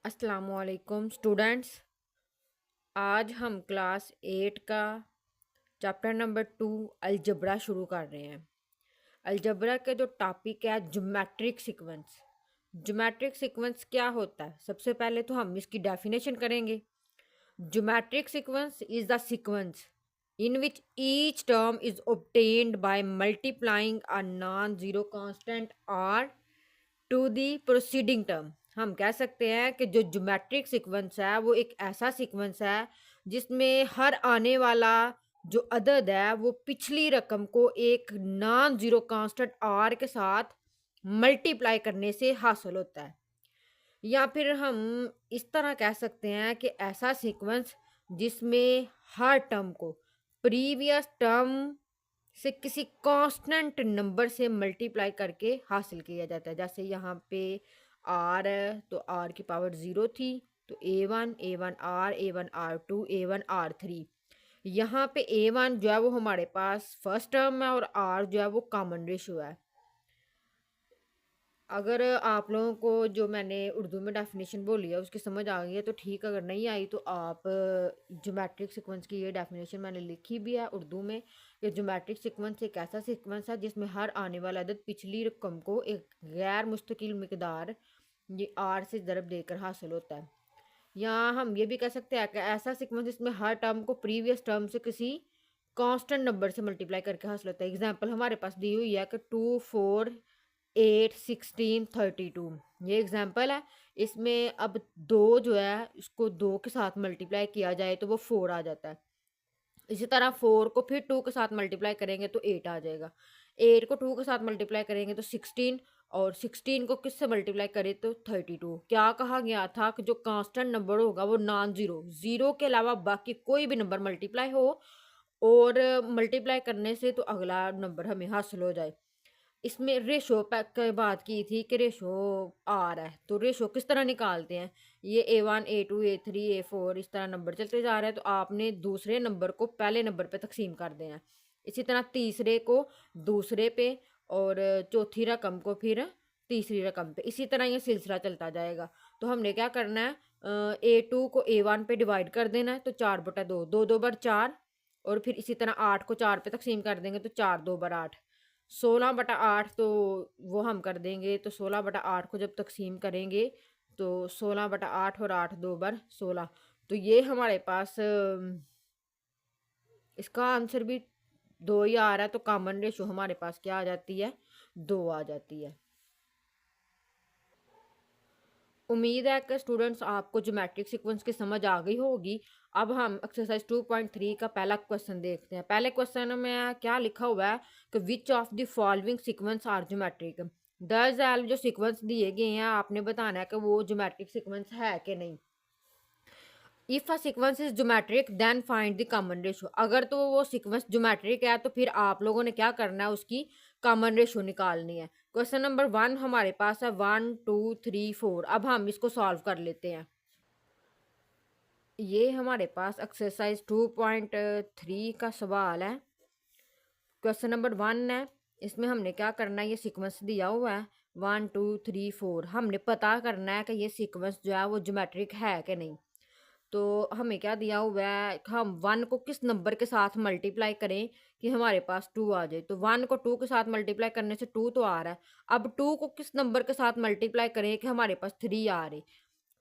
अस्सलामुअलैकुम स्टूडेंट्स। आज हम क्लास 8 का चैप्टर नंबर 2 अलजबरा शुरू कर रहे हैं। अलजबरा के जो टॉपिक है ज्योमेट्रिक सीक्वेंस। ज्योमेट्रिक सीक्वेंस क्या होता है? सबसे पहले तो हम इसकी डेफिनेशन करेंगे। Geometric sequence is the sequence in which each term is obtained by multiplying a non-zero constant r to the preceding term। हम कह सकते हैं कि जो ज्योमेट्रिक सीक्वेंस है वो एक ऐसा सीक्वेंस है जिसमें हर आने वाला जो अदद है वो पिछली रकम को एक नॉन जीरो कांस्टेंट आर के साथ मल्टीप्लाई करने से हासिल होता है। या फिर हम इस तरह कह सकते हैं कि ऐसा सीक्वेंस जिसमें हर टर्म को प्रीवियस टर्म से किसी कांस्टेंट नंबर से मल्टीप्लाई करके हासिल किया जाता है। जैसे यहाँ पे आर है तो आर की पावर 0 थी, तो A1 A1R2 A1R3। यहाँ पे A1 जो है वो हमारे पास फर्स्ट टर्म है और आर जो है वो कॉमन रेशियो है। अगर आप लोगों को जो मैंने उर्दू में डेफिनेशन बोली है उसकी समझ आ गई है तो ठीक, अगर नहीं आई तो आप ज्योमेट्रिक सीक्वेंस की ये डेफिनेशन मैंने लिखी भी है उर्दू में कि ज्योमेट्रिक सीक्वेंस एक ऐसा सीक्वेंस है जिसमें हर आने वाला अदद पिछली रकम को एक गैर मुस्तकिल मिकदार ये आर से ज़रब देकर हासिल होता है। या हम ये भी कह सकते हैं कि ऐसा सीक्वेंस जिसमें हर टर्म को प्रीवियस टर्म से किसी कांस्टेंट नंबर से मल्टीप्लाई करके हासिल होता है। एग्जांपल हमारे पास दी हुई है कि 2 4 8 16 32, ये एग्जांपल है। इसमें अब दो जो है इसको दो के साथ मल्टीप्लाई किया जाए तो वो 4 आ जाता है। इसी तरह 4 को फिर 2 के साथ मल्टीप्लाई करेंगे तो 8 आ जाएगा। 8 को 2 के साथ मल्टीप्लाई करेंगे तो 16, और 16 को किससे मल्टीप्लाई करें तो 32। क्या कहा गया था कि जो कांस्टेंट नंबर होगा वो नॉन जीरो, जीरो के अलावा बाकी कोई भी नंबर मल्टीप्लाई हो और मल्टीप्लाई करने से तो अगला नंबर हमें हासिल हो जाए। इसमें रेशो की बात की थी कि रेशो आ रहा है तो रेशो किस तरह निकालते हैं। ये A1 A2 A3 A4 इस तरह नंबर चलते जा रहे हैं तो आपने दूसरे नंबर को पहले नंबर पे तकसीम कर देना है। इसी तरह तीसरे को दूसरे पे और चौथी रकम को फिर तीसरी रकम पे, इसी तरह ये सिलसिला चलता जाएगा। तो हमने क्या करना है, A2 को A1 पे डिवाइड कर देना है तो 4/2, 2 2 बार 4, और फिर इसी तरह 8 को 4 पे तकसीम कर देंगे तो 4 2 बार 8, 16/8। तो वो हम कर देंगे तो 16/8 को जब तकसीम करेंगे तो 16/8 और 8 2 बार 16। तो ये हमारे पास इसका आंसर भी 2 ही आ रहा है, तो कॉमन रेशो हमारे पास क्या आ जाती है, 2 आ जाती है। उम्मीद है कि स्टूडेंट्स आपको ज्योमेट्रिक सीक्वेंस की समझ आ गई होगी। अब हम एक्सरसाइज 2.3 का पहला क्वेश्चन देखते हैं। पहले क्वेश्चन में क्या लिखा हुआ है कि which of the following sequence are geometric. दरअसल जो सीक्वेंस दिए गए हैं आपने बताना है कि वो ज्योमेट्रिक सीक्वेंस है कि नहीं। If a sequence is geometric then find the common ratio. अगर तो वो सीक्वेंस ज्योमेट्रिक है तो फिर आप लोगों ने क्या करना है, उसकी कॉमन रेशो निकालनी है। क्वेश्चन नंबर 1 हमारे पास है 1 2 3 4। अब हम इसको सॉल्व कर लेते हैं। ये हमारे पास एक्सरसाइज 2.3 का सवाल है। क्वेश्चन नंबर 1 है, इसमें हमने क्या करना है, ये सीक्वेंस दिया हुआ है 1 2 3 4। हमने पता करना है कि ये सीक्वेंस जो है वो ज्योमेट्रिक है कि नहीं। तो हमें क्या दिया हुआ है, हम 1 को किस नंबर के साथ मल्टीप्लाई करें कि हमारे पास 2 आ जाए। तो 1 को 2 के साथ मल्टीप्लाई करने से 2 तो आ रहा है। अब 2 को किस नंबर के साथ मल्टीप्लाई करें कि हमारे पास 3 आ रहे।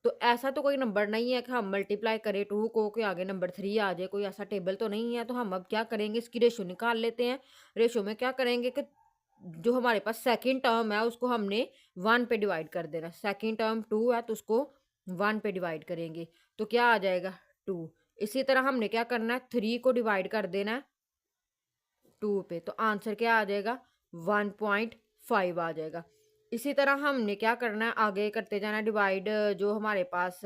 तो ऐसा तो कोई नंबर नहीं है कि हम मल्टीप्लाई करें 2 को के आगे नंबर 3 आ जाए, कोई ऐसा टेबल तो नहीं है। तो हम अब क्या करेंगे, इसकी रेशो निकाल लेते हैं। रेशो में क्या करेंगे कि जो हमारे पास सेकंड टर्म है उसको हमने 1 पे डिवाइड कर देना। सेकंड टर्म 2 है तो उसको 1 पे डिवाइड करेंगे तो क्या आ जाएगा 2। इसी तरह हमने क्या करना है, 3 को डिवाइड कर देना है 2 पे, तो आंसर क्या आ जाएगा 1.5 आ जाएगा। इसी तरह हमने क्या करना है, आगे करते जाना डिवाइड। जो हमारे पास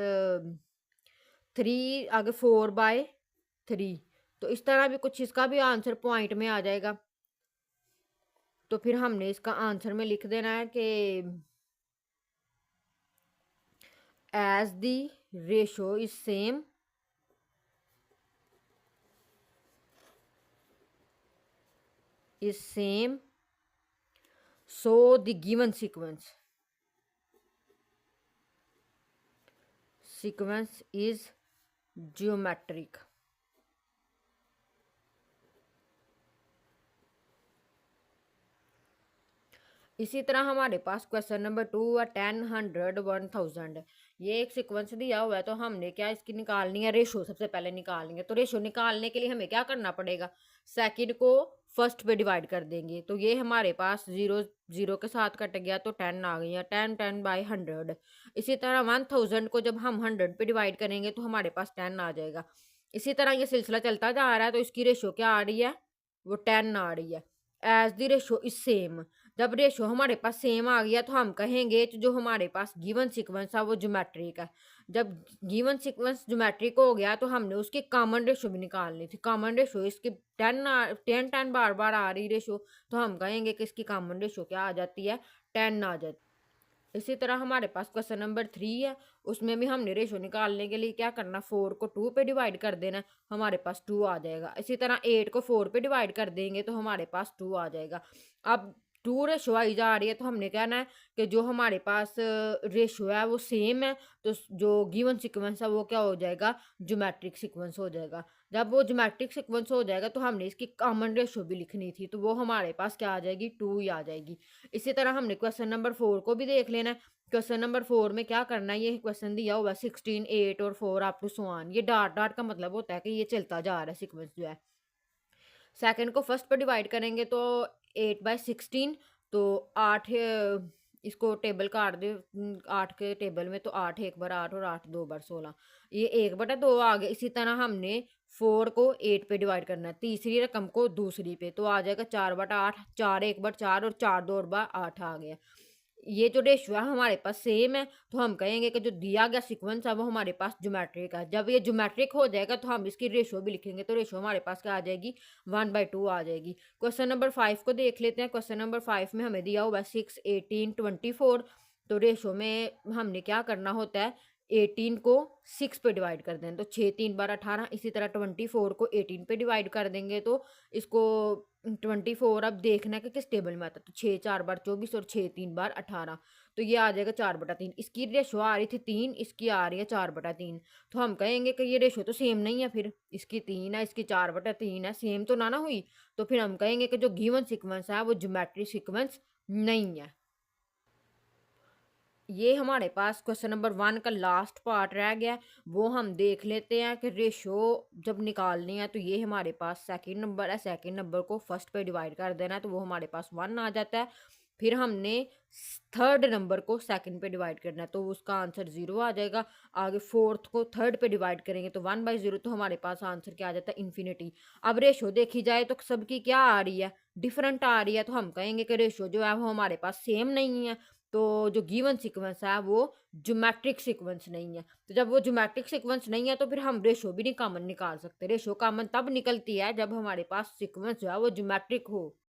3 आगे 4/3, तो इस तरह भी कुछ इसका भी आंसर पॉइंट में आ जाएगा। तो फिर हमने इसका आंसर में लिख देना है कि as the ratio is same so the given sequence sequence is geometric. इसी तरह हमारे पास क्वेश्चन नंबर 2 है 10, 100, 1000। ये एक सीक्वेंस दिया हुआ है, तो हमने क्या इसकी निकालनी है, रेशो सबसे पहले निकालनी है। तो रेशो निकालने के लिए हमें क्या करना पड़ेगा, सेकंड को फर्स्ट पे डिवाइड कर देंगे। तो ये हमारे पास 0 0 के साथ कट गया तो 10 आ गई है, 10 10 बाई 100। इसी तरह 1000 को जब हम 100 पे डिवाइड करेंगे तो हमारे पास 10 आ जाएगा। इसी तरह ये सिलसिला चलता जा रहा है, तो इसकी रेशो क्या आ रही है, वो 10 आ रही है। As the ratio is same, जब रेशो हमारे पास सेम आ गया तो हम कहेंगे कि जो हमारे पास गिवन सीक्वेंस है वो ज्योमेट्रिक है। जब गिवन सीक्वेंस ज्योमेट्रिक हो गया तो हमने उसकी कॉमन रेशो भी निकालनी थी। कॉमन रेशो इसकी 10 बार बार आ रही रेशो, तो हम कहेंगे कि इसकी कॉमन रेशो क्या आ जाती है, 10 आ जाती है। इसी तरह हमारे पास क्वेश्चन नंबर 3 है, उसमें भी हमने रेशो निकालने के लिए क्या करना, 4 को 2 पे डिवाइड कर देना, हमारे पास 2 आ जाएगा। इसी तरह 8 को 4 पे डिवाइड कर देंगे तो हमारे पास 2 आ जाएगा। अब 2 रेशो आई जा रही है, तो हमने कहना है कि जो हमारे पास रेशो है वो सेम है, तो जो गिवन सीक्वेंस है वो क्या हो जाएगा, ज्योमेट्रिक सीक्वेंस हो जाएगा। जब वो ज्योमेट्रिक सीक्वेंस हो जाएगा तो हमने इसकी कॉमन रेशो भी लिखनी थी, तो वो हमारे पास क्या आ जाएगी, 2 ही आ जाएगी। इसी तरह हमने क्वेश्चन नंबर 4 को भी देख लेना है। क्वेश्चन नंबर 4 में क्या करना है, ये क्वेश्चन दिया हुआ 16, 8 और 4 अप टू सो ऑन। ये डॉट डॉट का मतलब होता है कि ये चलता जा रहा है सीक्वेंस जो है। सेकंड को फर्स्ट पर डिवाइड करेंगे तो 8/16, तो 8 इसको टेबल काट दे, 8 के टेबल में, तो 8 एक बार 8 और 8 दो बार 16, ये 1/2 आ गया। इसी तरह हमने 4 को 8 पे डिवाइड करना है, तीसरी रकम को दूसरी पे, तो आ जाएगा 4/8, 4 एक बार 4 और 4 2 बार 8 आ गया। ये जो रेशो है हमारे पास सेम है, तो हम कहेंगे कि जो दिया गया सीक्वेंस है वो हमारे पास ज्योमेट्रिक है। जब ये ज्योमेट्रिक हो जाएगा तो हम इसकी रेशो भी लिखेंगे, तो रेशो हमारे पास क्या आ जाएगी, 1/2 आ जाएगी। क्वेश्चन नंबर 5 को देख लेते हैं। क्वेश्चन नंबर 5 में हमें दिया हुआ है 6, 18, 24। तो रेशो में हमने क्या करना होता है, 18 को 6 पे डिवाइड कर दें, तो 6 3 बार 18। इसी तरह 24 को 18 पे डिवाइड कर देंगे, तो इसको 24 अब देखना है कि किस टेबल में आता है, तो 6 4 बार 24 और 6 3 बार 18, तो ये आ जाएगा 4/3। इसकी रेशो आ रही थी 3, इसकी आ रही है 4/3। तो हम कहेंगे कि ये रेशो तो सेम नहीं है, फिर इसकी 3 है, इसकी 4/3 है, सेम तो ना हुई। तो फिर हम कहेंगे कि जो गिवन सीक्वेंस है वो ज्योमेट्रिक सीक्वेंस नहीं है। ये हमारे पास क्वेश्चन नंबर 1 का लास्ट पार्ट रह गया, वो हम देख लेते हैं कि रेशो जब निकालनी है तो ये हमारे पास सेकंड नंबर है, सेकंड नंबर को फर्स्ट पे डिवाइड कर देना है, तो वो हमारे पास 1 आ जाता है। फिर हमने थर्ड नंबर को सेकंड पे डिवाइड करना है, तो उसका आंसर 0 आ जाएगा। आगे फोर्थ को थर्ड पे डिवाइड करेंगे तो 1/0, तो हमारे पास आंसर क्या आ जाता है, इन्फिनिटी। अब रेशो देखी जाए तो सबकी क्या आ रही है, डिफरेंट आ रही है, तो हम कहेंगे कि रेशो जो है वो हमारे पास सेम नहीं है, तो जो गिवन सीक्वेंस है वो ज्योमेट्रिक सीक्वेंस नहीं है। तो जब वो ज्योमेट्रिक सीक्वेंस नहीं है तो फिर हम रेशो भी नहीं कॉमन निकाल सकते। रेशो कॉमन तब निकलती है जब हमारे पास सीक्वेंस जो है वो ज्योमेट्रिक हो।